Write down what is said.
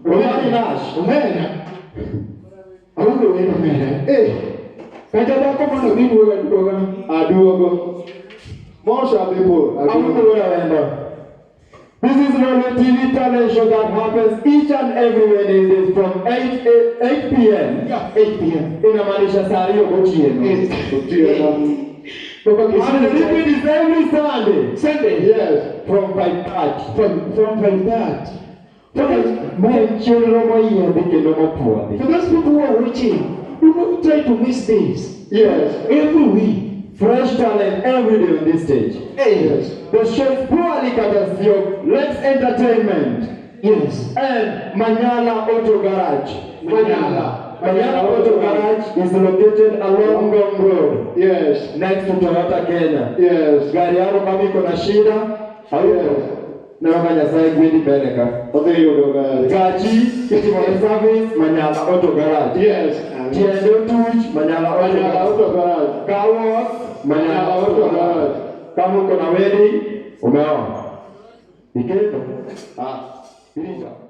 Omari Nash, Aungo Wuod Awendo. Kata bako mana bidu kan program. Aduogo. Most of people. Aungo Wuod Awendo. This is a TV talent show that happens each and every Wednesday from 8 p.m. Yeah, 8 p.m. Inamaanisha saa hiyo gotieno. And And the repeat is every Sunday. Sunday, yes. From 5:30. From 5:30. For those people who are watching, do not try to miss this. Yes. Every week. Fresh talent every day on this stage. Yes. The show is purely courtesy of Let's Entertainment. Yes. And Manyala Auto Garage. Manyala Auto Garage is located along Ngong Road. Yes. Next to Toyota Kenya. Yes. Gari yako kama iko na shida, Yes. naomba Nyasaye gwidi beleka. Gachi, kiti mwana service, Manyala Auto Garage. Yes. Tiende Tuch, Manyala Auto Garage. Kawas, Manyala Auto Garage. Kama uko na wedding, umeona. Iketo. Ilita.